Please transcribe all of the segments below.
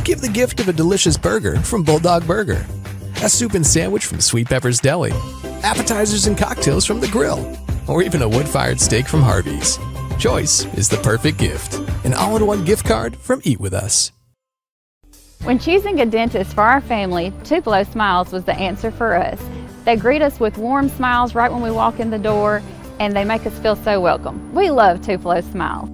Give the gift of a delicious burger from Bulldog Burger, a soup and sandwich from Sweet Pepper's Deli, appetizers and cocktails from The Grill, or even a wood-fired steak from Harvey's. Choice is the perfect gift. An all-in-one gift card from Eat With Us. When choosing a dentist for our family, Tupelo Smiles was the answer for us. They greet us with warm smiles right when we walk in the door, and they make us feel so welcome. We love Tupelo Smiles.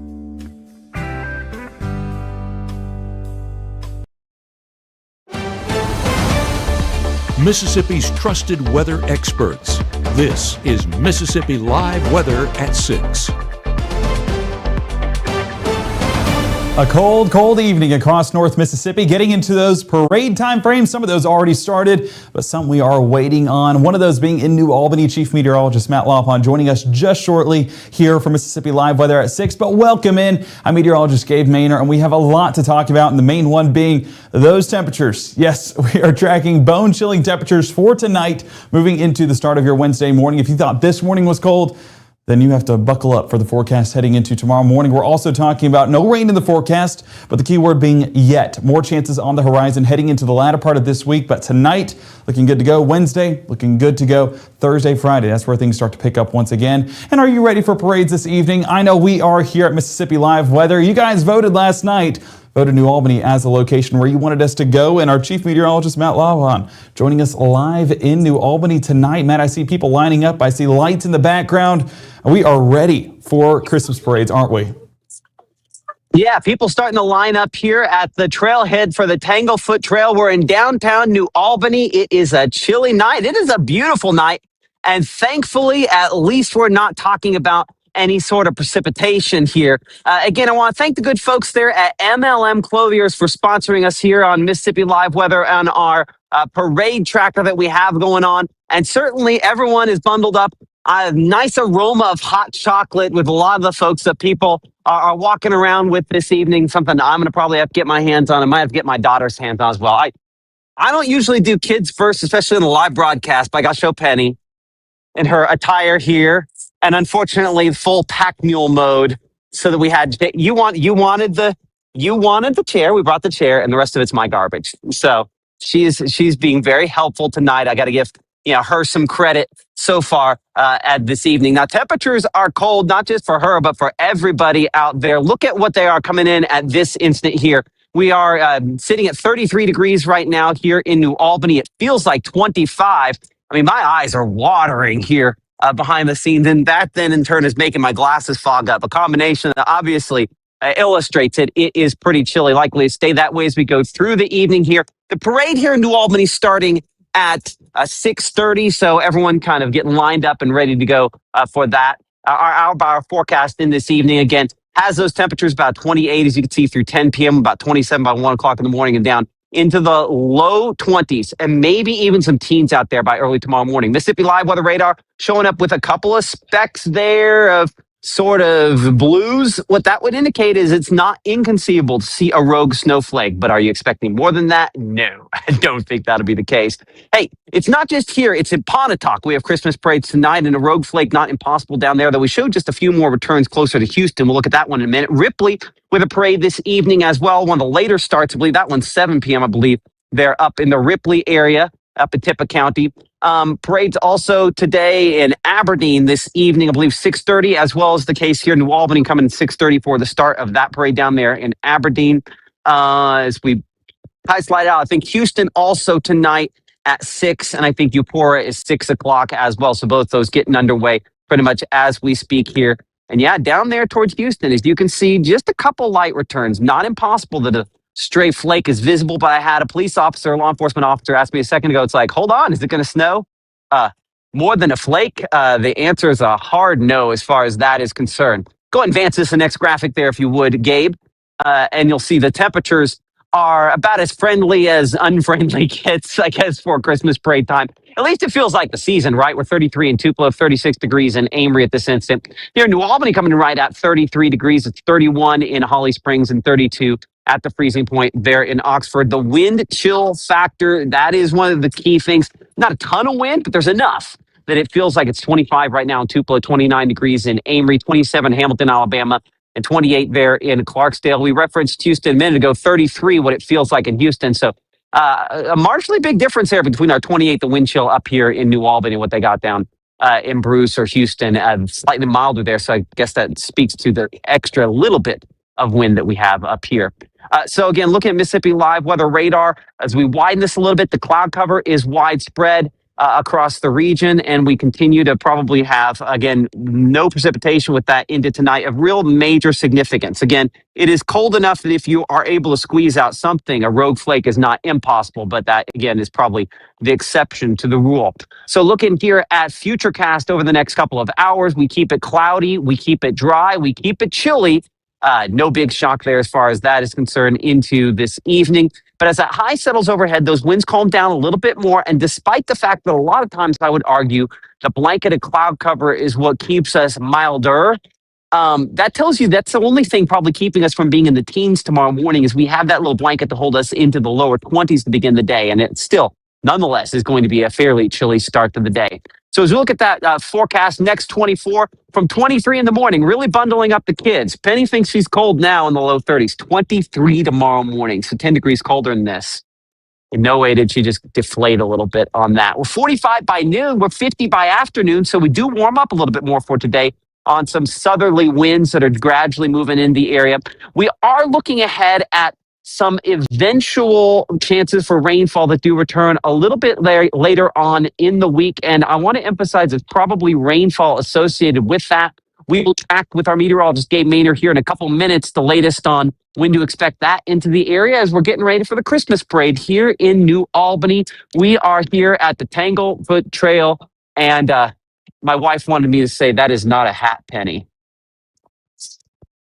Mississippi's trusted weather experts. This is Mississippi Live Weather at 6. A cold evening across North Mississippi, getting into those parade time frames. Some of those already started, but some we are waiting on. One of those being in New Albany. Chief Meteorologist Matt Laupon joining us just shortly here for Mississippi Live Weather at 6. But welcome in. I'm meteorologist Gabe Maynor, and we have a lot to talk about, and the main one being those temperatures. Yes, we are tracking bone-chilling temperatures for tonight, moving into the start of your Wednesday morning. If you thought this morning was cold, then you have to buckle up for the forecast heading into tomorrow morning. We're also talking about no rain in the forecast, but the key word being yet. More chances on the horizon heading into the latter part of this week, but tonight looking good to go. Wednesday looking good to go. Thursday, Friday, that's where things start to pick up once again. And are you ready for parades this evening? I know we are here at Mississippi Live Weather. You guys voted last night. Voted New Albany as a location where you wanted us to go, and our chief meteorologist Matt Laupon joining us live in New Albany tonight. Matt, I see people lining up. I see lights in the background. We are ready for Christmas parades, aren't we? Yeah, people starting to line up here at the trailhead for the Tanglefoot Trail. We're in downtown New Albany. It is a chilly night. It is a beautiful night, and thankfully, at least we're not talking about any sort of precipitation here. Again, I want to thank the good folks there at MLM Clothiers for sponsoring us here on Mississippi Live Weather and our parade tracker that we have going on. And certainly everyone is bundled up. A nice aroma of hot chocolate with a lot of the folks that people are walking around with this evening. Something I'm going to probably have to get my hands on. I might have to get my daughter's hands on as well. I don't usually do kids first, especially in a live broadcast, but I got to show Penny in her attire here. And unfortunately, full pack mule mode, so that we had you wanted the chair. We brought the chair, and the rest of it's my garbage. So she's being very helpful tonight. I got to give her some credit so far at this evening. Now temperatures are cold, not just for her, but for everybody out there. Look at what they are coming in at this instant here. We are sitting at 33 degrees right now here in New Albany. It feels like 25. I mean, my eyes are watering here. Behind the scenes, and that then in turn is making my glasses fog up. A combination that obviously illustrates it. It is pretty chilly, likely to stay that way as we go through the evening here. The parade here in New Albany starting at 6:30, so everyone kind of getting lined up and ready to go for that. Our forecast in this evening, again, has those temperatures about 28, as you can see, through 10 p.m., about 27 by 1 o'clock in the morning, and down into the low 20s, and maybe even some teens out there by early tomorrow morning. Mississippi Live Weather Radar showing up with a couple of specks there of sort of blues. What that would indicate is it's not inconceivable to see a rogue snowflake, but are you expecting more than that? No, I don't think that'll be the case. Hey, it's not just here, it's in Pontotoc. We have Christmas parades tonight, and a rogue flake not impossible down there, though we showed just a few more returns closer to Houston. We'll look at that one in a minute. Ripley with a parade this evening as well. One of the later starts, I believe that one's 7 p.m., I believe. They're up in the Ripley area, up in Tippah County. Parades also today in Aberdeen this evening, I believe 6:30, as well as the case here in New Albany coming at 6:30 for the start of that parade down there in Aberdeen. As we slide out, I think Houston also tonight at 6, and I think Eupora is 6 o'clock as well. So both those getting underway pretty much as we speak here. And yeah, down there towards Houston, as you can see, just a couple light returns. Not impossible that a stray flake is visible, but I had a police officer, a law enforcement officer ask me a second ago, it's like, hold on, is it going to snow? More than a flake? The answer is a hard no as far as that is concerned. Go ahead and advance this to the next graphic there if you would, Gabe. And you'll see the temperatures are about as friendly as unfriendly gets, I guess, for Christmas parade time. At least it feels like the season, right? We're 33 in Tupelo, 36 degrees in Amory at this instant. Here in New Albany coming in right at 33 degrees. It's 31 in Holly Springs and 32 at the freezing point there in Oxford. The wind chill factor, that is one of the key things. Not a ton of wind, but there's enough that it feels like it's 25 right now in Tupelo, 29 degrees in Amory, 27 Hamilton, Alabama, and 28 there in Clarksdale. We referenced Houston a minute ago, 33, what it feels like in Houston. So a marginally big difference there between our 28, the wind chill up here in New Albany, and what they got down in Bruce or Houston, slightly milder there. So I guess that speaks to the extra little bit of wind that we have up here. So again, looking at Mississippi Live weather radar, as we widen this a little bit, the cloud cover is widespread across the region, and we continue to probably have, again, no precipitation with that into tonight of real major significance. Again, it is cold enough that if you are able to squeeze out something, a rogue flake is not impossible, but that, again, is probably the exception to the rule. So looking here at Futurecast over the next couple of hours, we keep it cloudy, we keep it dry, we keep it chilly. No big shock there as far as that is concerned into this evening. But as that high settles overhead, those winds calm down a little bit more. And despite the fact that a lot of times I would argue the blanket of cloud cover is what keeps us milder, that tells you that's the only thing probably keeping us from being in the teens tomorrow morning is we have that little blanket to hold us into the lower 20s to begin the day. And it still, nonetheless, is going to be a fairly chilly start to the day. So as we look at that forecast, next 24 from 23 in the morning, really bundling up the kids. Penny thinks she's cold now in the low 30s, 23 tomorrow morning, so 10 degrees colder than this. In no way did she just deflate a little bit on that. We're 45 by noon, we're 50 by afternoon, so we do warm up a little bit more for today on some southerly winds that are gradually moving in the area. We are looking ahead at some eventual chances for rainfall that do return a little bit later on in the week. And I want to emphasize it's probably rainfall associated with that. We will track with our meteorologist, Gabe Maynard, here in a couple minutes, the latest on when to expect that into the area as we're getting ready for the Christmas parade here in New Albany. We are here at the Tanglefoot Trail, and my wife wanted me to say that is not a hat, Penny.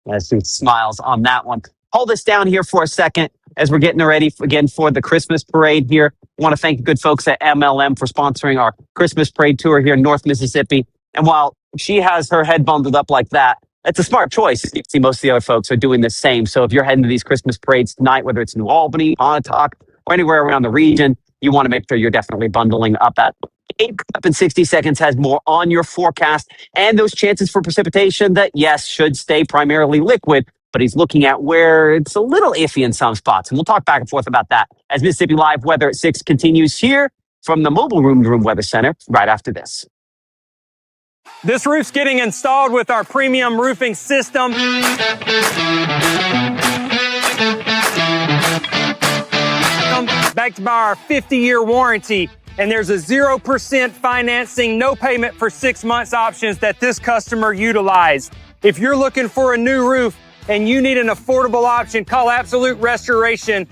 As she smiles on that one. Hold us down here for a second as we're getting ready again for the Christmas parade here. I want to thank the good folks at MLM for sponsoring our Christmas parade tour here in North Mississippi. And while she has her head bundled up like that, it's a smart choice. You see, most of the other folks are doing the same. So if you're heading to these Christmas parades tonight, whether it's New Albany, Pontotoc, or anywhere around the region, you want to make sure you're definitely bundling up that. Up in 60 seconds has more on your forecast and those chances for precipitation that, yes, should stay primarily liquid. But he's looking at where it's a little iffy in some spots. And we'll talk back and forth about that as Mississippi Live weather at 6 continues here from the Mobile Room to Room Weather Center right after this. This roof's getting installed with our premium roofing system. Backed by our 50-year warranty. And there's a 0% financing, no payment for 6 months options that this customer utilized. If you're looking for a new roof, and you need an affordable option, call Absolute Restoration.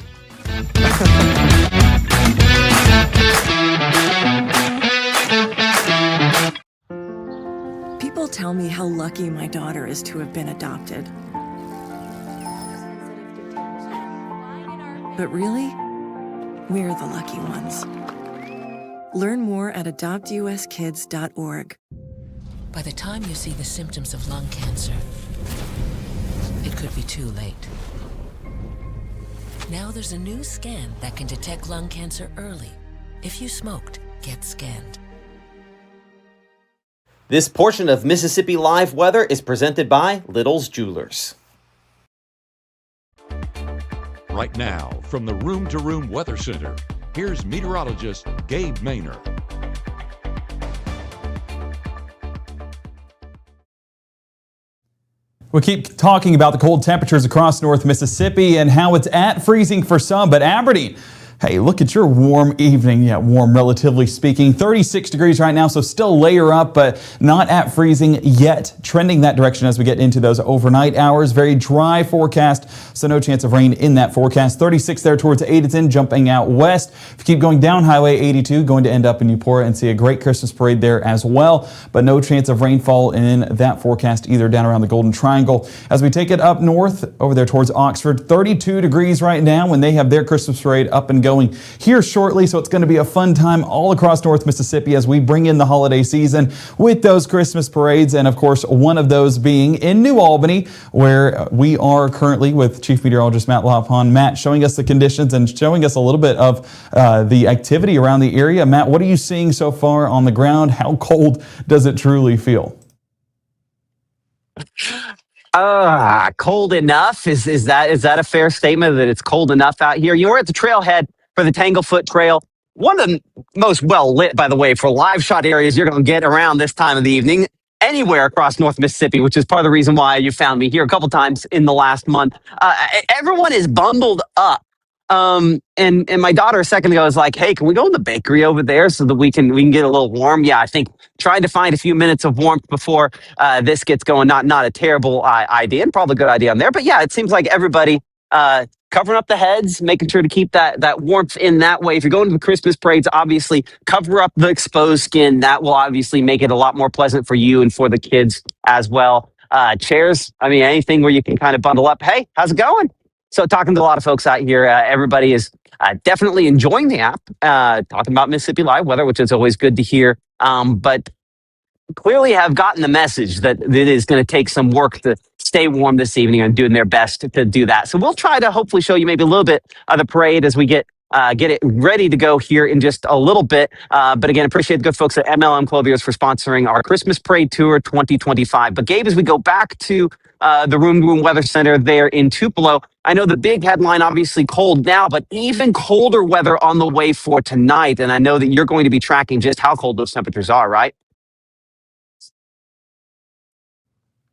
People tell me how lucky my daughter is to have been adopted. But really, we're the lucky ones. Learn more at adoptuskids.org. By the time you see the symptoms of lung cancer, it could be too late. Now there's a new scan that can detect lung cancer early. If you smoked, get scanned. This portion of Mississippi Live weather is presented by Little's Jewelers. Right now, from the Room to Room Weather Center, here's meteorologist Gabe Maynard. We keep talking about the cold temperatures across North Mississippi and how it's at freezing for some, but Aberdeen, hey, look at your warm evening. Yeah, warm relatively speaking. 36 degrees right now, so still layer up, but not at freezing yet. Trending that direction as we get into those overnight hours. Very dry forecast, so no chance of rain in that forecast. 36 there towards Adenton, jumping out west. If you keep going down Highway 82, going to end up in Eupora and see a great Christmas parade there as well, but no chance of rainfall in that forecast either down around the Golden Triangle. As we take it up north, over there towards Oxford, 32 degrees right now when they have their Christmas parade up and going here shortly, so it's going to be a fun time all across North Mississippi as we bring in the holiday season with those Christmas parades, and of course one of those being in New Albany, where we are currently with Chief Meteorologist Matt LaPon. Matt, showing us the conditions and showing us a little bit of the activity around the area. Matt, what are you seeing so far on the ground? How cold does it truly feel? Cold enough. Is that a fair statement that it's cold enough out here? We're at the trailhead for the Tanglefoot Trail. One of the most well lit, by the way, for live shot areas you're going to get around this time of the evening anywhere across North Mississippi, which is part of the reason why you found me here a couple times in the last month. Everyone is bundled up. And my daughter a second ago was like, "Hey, can we go in the bakery over there so that we can get a little warm?" Yeah, I think trying to find a few minutes of warmth before this gets going, not a terrible idea, and probably a good idea on there. But yeah, it seems like everybody covering up the heads, making sure to keep that warmth in that way. If you're going to the Christmas parades, obviously cover up the exposed skin. That will obviously make it a lot more pleasant for you and for the kids as well. Chairs, I mean, anything where you can kind of bundle up. Hey, how's it going? So talking to a lot of folks out here, everybody is definitely enjoying the app, talking about Mississippi Live Weather, which is always good to hear, but clearly have gotten the message that it is going to take some work to stay warm this evening and doing their best to do that. So we'll try to hopefully show you maybe a little bit of the parade as we get it ready to go here in just a little bit. But again, appreciate the good folks at MLM Clothiers for sponsoring our Christmas Parade Tour 2025. But Gabe, as we go back to the Room Weather Center there in Tupelo, I know the big headline, obviously cold now, but even colder weather on the way for tonight. And I know that you're going to be tracking just how cold those temperatures are, right?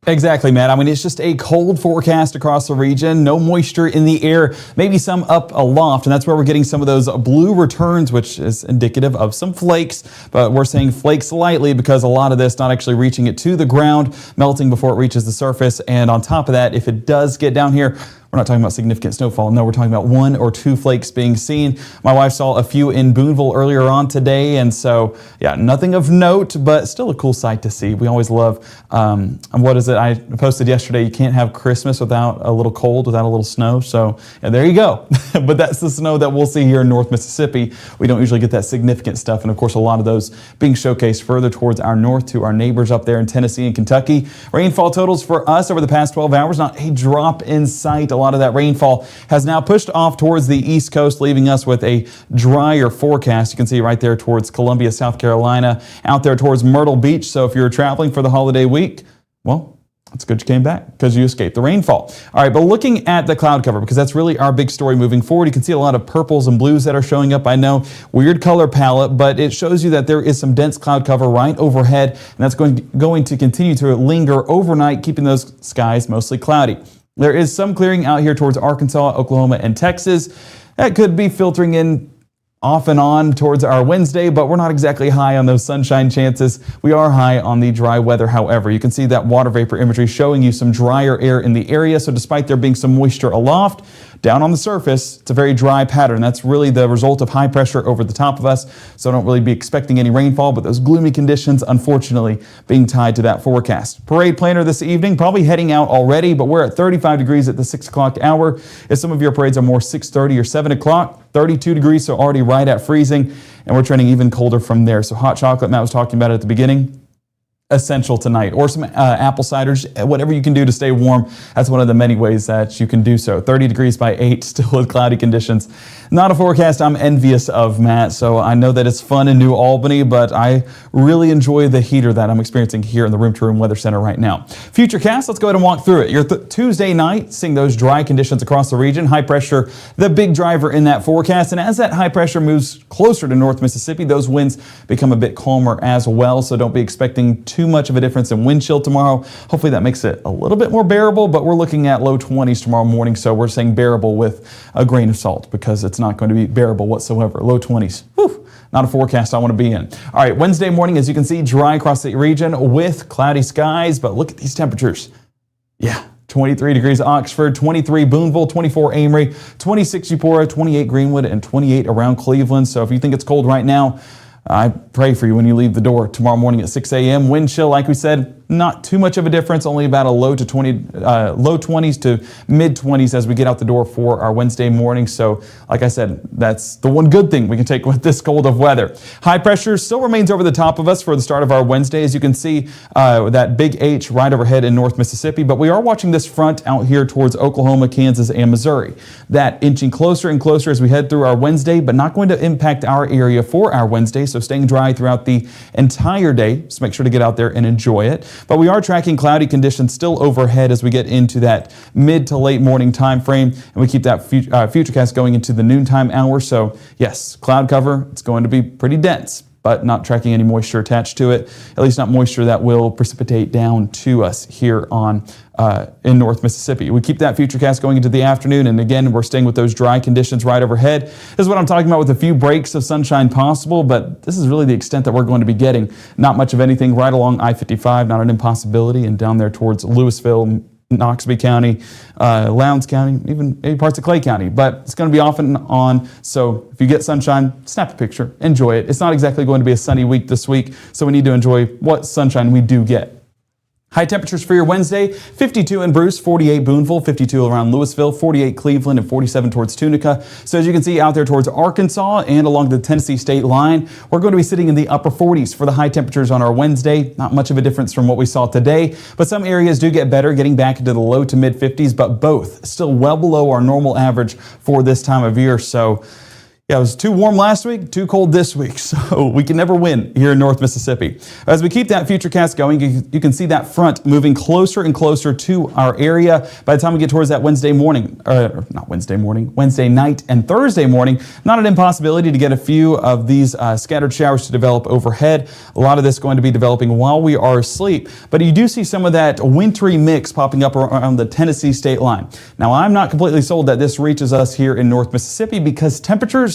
Exactly, Matt. I mean, it's just a cold forecast across the region. No moisture in the air, maybe some up aloft, and that's where we're getting some of those blue returns, which is indicative of some flakes. But we're saying flakes lightly because a lot of this not actually reaching it to the ground, melting before it reaches the surface. And on top of that, if it does get down here, we're not talking about significant snowfall. No, we're talking about 1 or 2 flakes being seen. My wife saw a few in Boonville earlier on today. And so, yeah, nothing of note, but still a cool sight to see. We always love, what is it? I posted yesterday, you can't have Christmas without a little cold, without a little snow. So yeah, there you go. But that's the snow that we'll see here in North Mississippi. We don't usually get that significant stuff. And of course, a lot of those being showcased further towards our north to our neighbors up there in Tennessee and Kentucky. Rainfall totals for us over the past 12 hours, not a drop in sight. A lot of that rainfall has now pushed off towards the East Coast, leaving us with a drier forecast. You can see right there towards Columbia, South Carolina, out there towards Myrtle Beach. So if you're traveling for the holiday week, well, it's good you came back because you escaped the rainfall. All right, but looking at the cloud cover, because that's really our big story moving forward, you can see a lot of purples and blues that are showing up. I know, weird color palette, but it shows you that there is some dense cloud cover right overhead, and that's going to continue to linger overnight, keeping those skies mostly cloudy. There is some clearing out here towards Arkansas, Oklahoma, and Texas. That could be filtering in off and on towards our Wednesday, but we're not exactly high on those sunshine chances. We are high on the dry weather, however. You can see that water vapor imagery showing you some drier air in the area, so despite there being some moisture aloft, down on the surface, it's a very dry pattern. That's really the result of high pressure over the top of us, so don't really be expecting any rainfall, but those gloomy conditions, unfortunately, being tied to that forecast. Parade planner this evening, probably heading out already, but we're at 35 degrees at the 6 o'clock hour. If some of your parades are more 6:30 or 7 o'clock, 32 degrees, so already right at freezing, and we're trending even colder from there. So hot chocolate, Matt was talking about it at the beginning, essential tonight, or some apple ciders, whatever you can do to stay warm. That's one of the many ways that you can do so. 30 degrees by 8, still with cloudy conditions. Not a forecast I'm envious of, Matt, so I know that it's fun in New Albany, but I really enjoy the heater that I'm experiencing here in the Room to Room Weather Center right now. Futurecast, let's go ahead and walk through it. Your Tuesday night, seeing those dry conditions across the region. High pressure, the big driver in that forecast, and as that high pressure moves closer to North Mississippi, those winds become a bit calmer as well, so don't be expecting too much of a difference in wind chill tomorrow. Hopefully that makes it a little bit more bearable, but we're looking at low 20s tomorrow morning, so we're saying bearable with a grain of salt because it's not going to be bearable whatsoever. Low 20s. Whew, not a forecast I want to be in. All right, Wednesday morning, as you can see, dry across the region with cloudy skies, but look at these temperatures. Yeah. 23 degrees Oxford, 23 Boonville, 24 Amory, 26 Eupora, 28 Greenwood, and 28 around Cleveland. So if you think it's cold right now, I pray for you when you leave the door tomorrow morning at 6 a.m. Wind chill, like we said, not too much of a difference, only about a low 20s to mid 20s as we get out the door for our Wednesday morning. So like I said, that's the one good thing we can take with this cold of weather. High pressure still remains over the top of us for the start of our Wednesday. As you can see, that big H right overhead in North Mississippi, but we are watching this front out here towards Oklahoma, Kansas, and Missouri. That inching closer and closer as we head through our Wednesday, but not going to impact our area for our Wednesday. So staying dry throughout the entire day. So make sure to get out there and enjoy it. But we are tracking cloudy conditions still overhead as we get into that mid to late morning time frame, and we keep that futurecast going into the noontime hour. So yes, cloud cover, it's going to be pretty dense, but not tracking any moisture attached to it, at least not moisture that will precipitate down to us here on in North Mississippi. We keep that futurecast going into the afternoon, and again, we're staying with those dry conditions right overhead. This is what I'm talking about, with a few breaks of sunshine possible, but this is really the extent that we're going to be getting. Not much of anything right along I-55, not an impossibility, and down there towards Louisville, Noxubee County, Lowndes County, even maybe parts of Clay County, but it's going to be off and on. So if you get sunshine, snap a picture, enjoy it. It's not exactly going to be a sunny week this week, so we need to enjoy what sunshine we do get. High temperatures for your Wednesday, 52 in Bruce, 48 Boonville, 52 around Louisville, 48 Cleveland, and 47 towards Tunica. So as you can see out there towards Arkansas and along the Tennessee state line, we're going to be sitting in the upper 40s for the high temperatures on our Wednesday. Not much of a difference from what we saw today, but some areas do get better, getting back into the low to mid 50s, but both still well below our normal average for this time of year. So yeah, it was too warm last week, too cold this week, so we can never win here in North Mississippi. As we keep that futurecast going, you can see that front moving closer and closer to our area. By the time we get towards that Wednesday night and Thursday morning, not an impossibility to get a few of these scattered showers to develop overhead. A lot of this going to be developing while we are asleep, but you do see some of that wintry mix popping up around the Tennessee state line. Now, I'm not completely sold that this reaches us here in North Mississippi because temperatures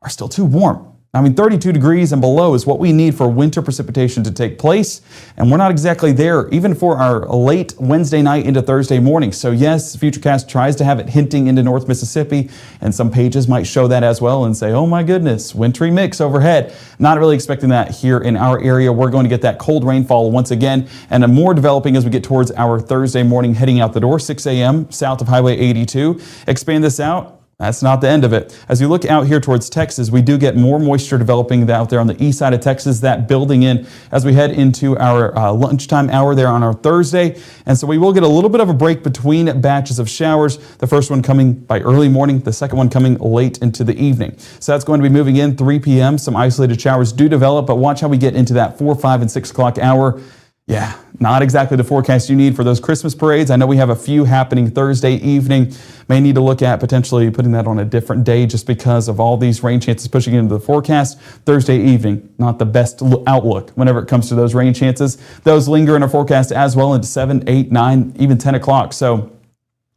are still too warm. I mean, 32 degrees and below is what we need for winter precipitation to take place, and we're not exactly there even for our late Wednesday night into Thursday morning. So yes, Futurecast tries to have it hinting into North Mississippi, and some pages might show that as well and say, oh my goodness, wintry mix overhead. Not really expecting that here in our area. We're going to get that cold rainfall once again, and more developing as we get towards our Thursday morning heading out the door, 6 a.m. south of Highway 82. Expand this out. That's not the end of it. As you look out here towards Texas, we do get more moisture developing out there on the east side of Texas, that building in as we head into our lunchtime hour there on our Thursday. And so we will get a little bit of a break between batches of showers. The first one coming by early morning, the second one coming late into the evening. So that's going to be moving in 3 p.m. Some isolated showers do develop, but watch how we get into that 4, 5, and 6 o'clock hour. Yeah, not exactly the forecast you need for those Christmas parades. I know we have a few happening Thursday evening. May need to look at potentially putting that on a different day just because of all these rain chances pushing into the forecast. Thursday evening, not the best outlook whenever it comes to those rain chances. Those linger in our forecast as well into 7, 8, 9, even 10 o'clock. So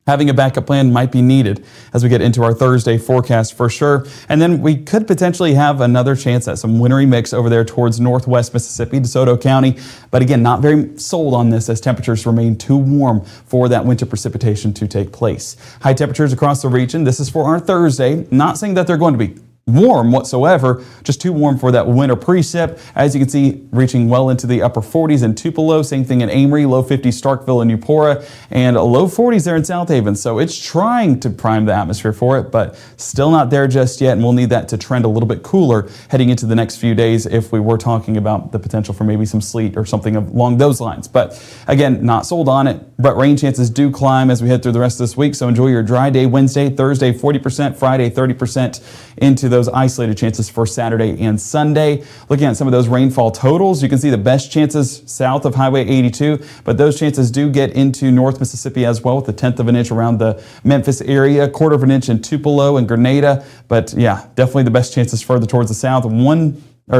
having a backup plan might be needed as we get into our Thursday forecast for sure. And then we could potentially have another chance at some wintry mix over there towards northwest Mississippi, DeSoto County. But again, not very sold on this as temperatures remain too warm for that winter precipitation to take place. High temperatures across the region. This is for our Thursday. Not saying that they're going to be warm whatsoever, just too warm for that winter precip. As you can see, reaching well into the upper 40s in Tupelo, same thing in Amory, low 50s Starkville and Eupora, and low 40s there in South Haven. So it's trying to prime the atmosphere for it, but still not there just yet, and we'll need that to trend a little bit cooler heading into the next few days if we were talking about the potential for maybe some sleet or something along those lines. But again, not sold on it, but rain chances do climb as we head through the rest of this week, so enjoy your dry day Wednesday, Thursday 40%, Friday 30% into those isolated chances for Saturday and Sunday. Looking at some of those rainfall totals, you can see the best chances south of Highway 82, but those chances do get into North Mississippi as well with a 1/10 of an inch around the Memphis area, 1/4 of an inch in Tupelo and Grenada. But yeah, definitely the best chances further towards the south.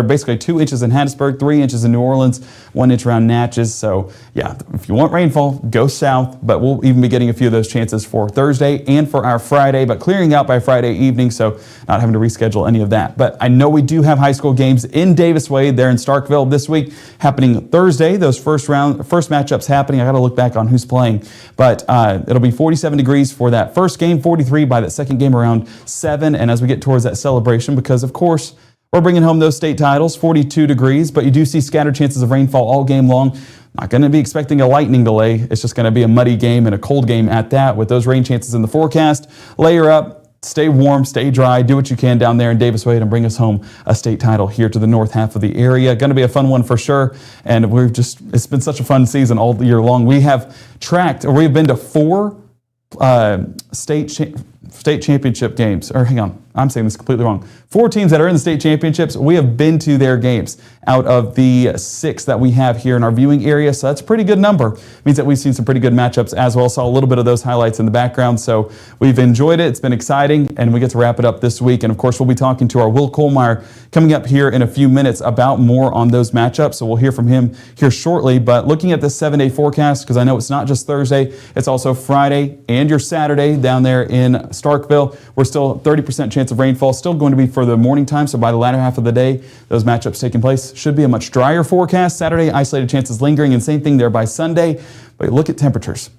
Basically 2 inches in Hattiesburg, 3 inches in New Orleans, 1 inch around Natchez. So yeah, if you want rainfall, go south, but we'll even be getting a few of those chances for Thursday and for our Friday, but clearing out by Friday evening, so not having to reschedule any of that. But I know we do have high school games in Davis Wade there in Starkville this week, happening Thursday. Those first matchups happening. I got to look back on who's playing, but it'll be 47 degrees for that first game, 43 by that second game around 7. And as we get towards that celebration, because of course, we're bringing home those state titles, 42 degrees, but you do see scattered chances of rainfall all game long. Not going to be expecting a lightning delay. It's just going to be a muddy game and a cold game at that with those rain chances in the forecast. Layer up, stay warm, stay dry, do what you can down there in Davis Wade and bring us home a state title here to the north half of the area. Going to be a fun one for sure. And it's been such a fun season all year long. We've been to 4 state championship games, or hang on, I'm saying this completely wrong. 4 teams that are in the state championships, we have been to their games out of the 6 that we have here in our viewing area. So that's a pretty good number. It means that we've seen some pretty good matchups as well. Saw a little bit of those highlights in the background. So we've enjoyed it. It's been exciting, and we get to wrap it up this week. And of course, we'll be talking to our Will Kohlmeyer coming up here in a few minutes about more on those matchups. So we'll hear from him here shortly. But looking at this 7-day forecast, because I know it's not just Thursday, it's also Friday and your Saturday down there in Starkville. We're still 30% chance of rainfall, still going to be for the morning time. So by the latter half of the day, those matchups taking place. Should be a much drier forecast. Saturday, isolated chances lingering, and same thing there by Sunday. But look at temperatures.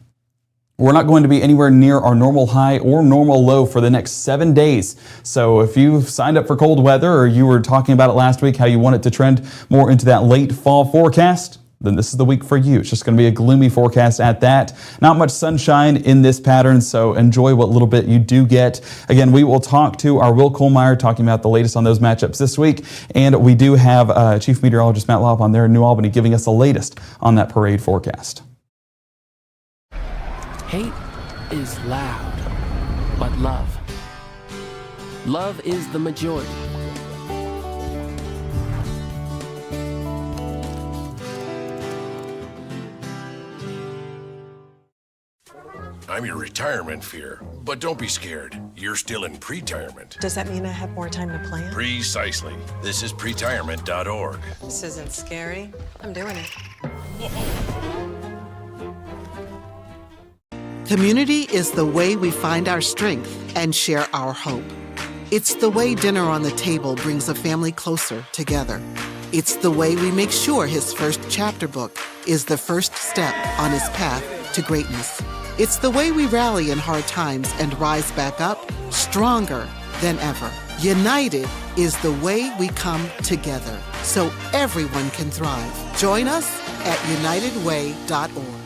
We're not going to be anywhere near our normal high or normal low for the next 7 days. So if you've signed up for cold weather, or you were talking about it last week, how you want it to trend more into that late fall forecast, then this is the week for you. It's just going to be a gloomy forecast at that. Not much sunshine in this pattern, so enjoy what little bit you do get. Again, we will talk to our Will Kohlmeyer talking about the latest on those matchups this week, and we do have Chief Meteorologist Matt Lopp on there in New Albany giving us the latest on that parade forecast. Hate is loud, but love is the majority. I'm your retirement fear, but don't be scared. You're still in pre-retirement. Does that mean I have more time to plan? Precisely. This is pretirement.org. This isn't scary. I'm doing it. Community is the way we find our strength and share our hope. It's the way dinner on the table brings a family closer together. It's the way we make sure his first chapter book is the first step on his path to greatness. It's the way we rally in hard times and rise back up stronger than ever. United is the way we come together so everyone can thrive. Join us at unitedway.org.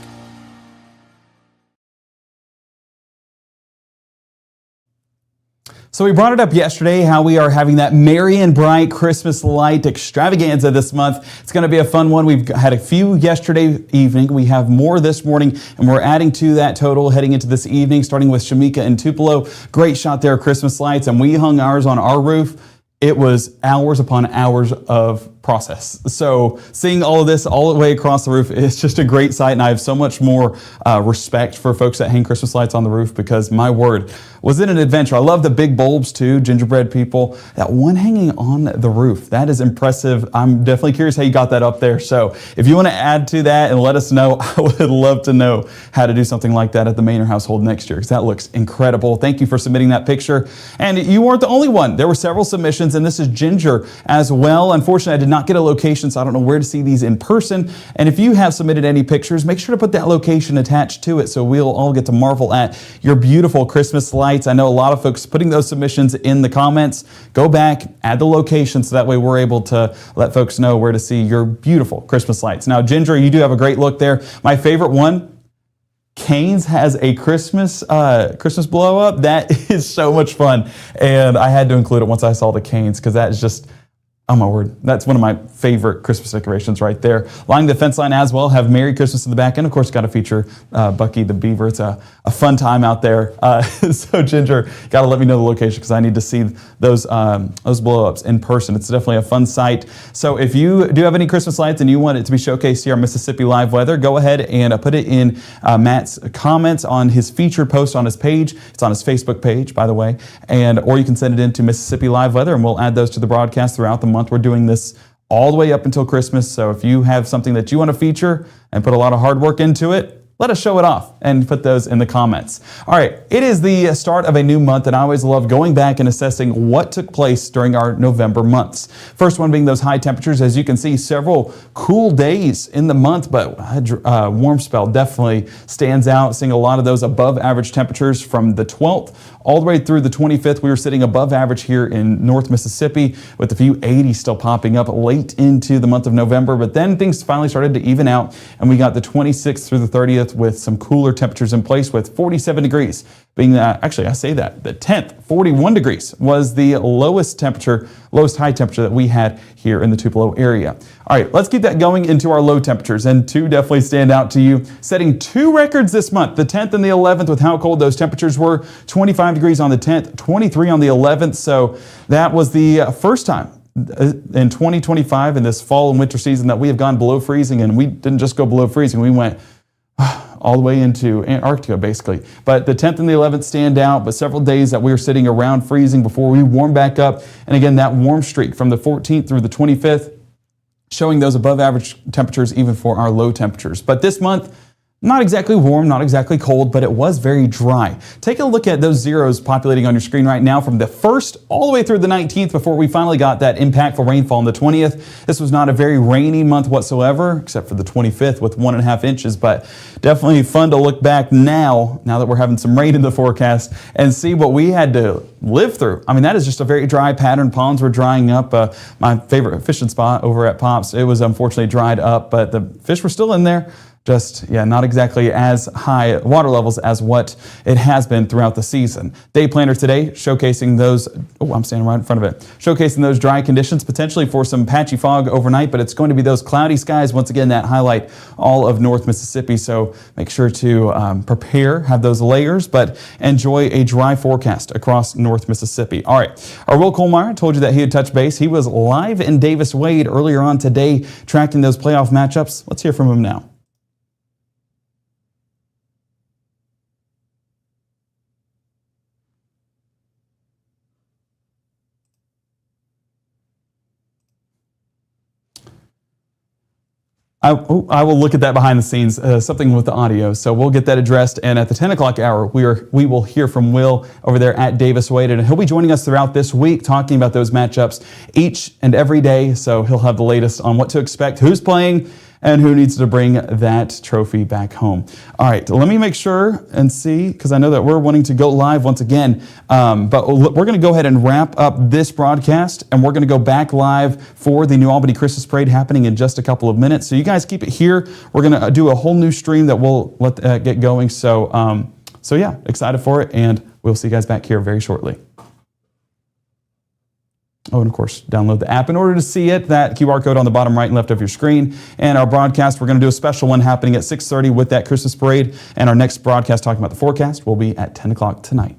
So we brought it up yesterday how we are having that merry and bright Christmas light extravaganza this month. It's going to be a fun one. We've had a few yesterday evening. We have more this morning, and we're adding to that total heading into this evening, starting with Shamika and Tupelo. Great shot there, Christmas lights, and we hung ours on our roof. It was hours upon hours of process. So seeing all of this all the way across the roof is just a great sight, and I have so much more respect for folks that hang Christmas lights on the roof, because my word, was it an adventure. I love the big bulbs too, gingerbread people. That one hanging on the roof, that is impressive. I'm definitely curious how you got that up there. So if you want to add to that and let us know, I would love to know how to do something like that at the Manor household next year, because that looks incredible. Thank you for submitting that picture. And you weren't the only one. There were several submissions, and this is Ginger as well. Unfortunately, I did not get a location, so I don't know where to see these in person. And if you have submitted any pictures, make sure to put that location attached to it so we'll all get to marvel at your beautiful Christmas lights. I know a lot of folks putting those submissions in the comments. Go back, add the location, so that way we're able to let folks know where to see your beautiful Christmas lights. Now, Ginger, you do have a great look there. My favorite one, Canes has a Christmas blow up. That is so much fun, and I had to include it once I saw the Canes, because that is just, oh my word, that's one of my favorite Christmas decorations right there. Lining the fence line as well, have Merry Christmas in the back end. Of course, got to feature Bucky the Beaver. It's a fun time out there. So Ginger, got to let me know the location, because I need to see those blow-ups in person. It's definitely a fun sight. So if you do have any Christmas lights and you want it to be showcased here on Mississippi Live Weather, go ahead and put it in Matt's comments on his featured post on his page. It's on his Facebook page, by the way. Or you can send it in to Mississippi Live Weather, and we'll add those to the broadcast throughout the month. We're doing this all the way up until Christmas. So if you have something that you want to feature and put a lot of hard work into it, let us show it off and put those in the comments. All right, it is the start of a new month, and I always love going back and assessing what took place during our November months. First one being those high temperatures. As you can see, several cool days in the month, but a warm spell definitely stands out. Seeing a lot of those above average temperatures from the 12th all the way through the 25th. We were sitting above average here in North Mississippi, with a few 80s still popping up late into the month of November, but then things finally started to even out, and we got the 26th through the 30th with some cooler temperatures in place, with 47 degrees being actually, I say that, the 10th, 41 degrees was the lowest temperature lowest high temperature that we had here in the Tupelo area. All right, let's keep that going into our low temperatures, and two definitely stand out to you, setting two records this month, the 10th and the 11th, with how cold those temperatures were. 25 degrees on the 10th, 23 on the 11th, so that was the first time in 2025 in this fall and winter season that we have gone below freezing, and we didn't just go below freezing, we went all the way into Antarctica, basically. But the 10th and the 11th stand out, but several days that we were sitting around freezing before we warm back up. And again, that warm streak from the 14th through the 25th, showing those above average temperatures even for our low temperatures. But this month, not exactly warm, not exactly cold, but it was very dry. Take a look at those zeros populating on your screen right now from the 1st all the way through the 19th before we finally got that impactful rainfall on the 20th. This was not a very rainy month whatsoever, except for the 25th with 1.5 inches, but definitely fun to look back now that we're having some rain in the forecast, and see what we had to live through. I mean, that is just a very dry pattern. Ponds were drying up. My favorite fishing spot over at Pops, it was unfortunately dried up, but the fish were still in there. Just, not exactly as high water levels as what it has been throughout the season. Day planner today showcasing those, I'm standing right in front of it, showcasing those dry conditions, potentially for some patchy fog overnight, but it's going to be those cloudy skies, once again, that highlight all of North Mississippi. So make sure to prepare, have those layers, but enjoy a dry forecast across North Mississippi. All right, our Will Kohlmeyer told you that he had touched base. He was live in Davis Wade earlier on today, tracking those playoff matchups. Let's hear from him now. I will look at that behind the scenes, something with the audio. So we'll get that addressed. And at the 10 o'clock hour, we will hear from Will over there at Davis Wade. And he'll be joining us throughout this week, talking about those matchups each and every day. So he'll have the latest on what to expect, who's playing, and who needs to bring that trophy back home. All right, let me make sure and see, because I know that we're wanting to go live once again, but we're going to go ahead and wrap up this broadcast, and we're going to go back live for the New Albany Christmas Parade happening in just a couple of minutes. So you guys keep it here. We're going to do a whole new stream that we'll let get going. So yeah, excited for it, and we'll see you guys back here very shortly. Oh, and of course, download the app in order to see it. That QR code on the bottom right and left of your screen. And our broadcast, we're going to do a special one happening at 6:30 with that Christmas parade. And our next broadcast talking about the forecast will be at 10 o'clock tonight.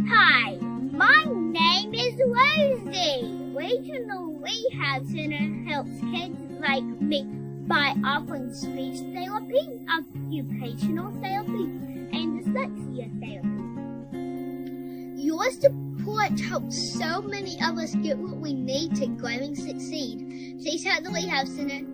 Hi, my name is Rosie. Regional Rehab Center helps kids like me by offering speech therapy, occupational therapy, and dyslexia therapy. Your support helps so many of us get what we need to grow and succeed. Please help the Rehab Center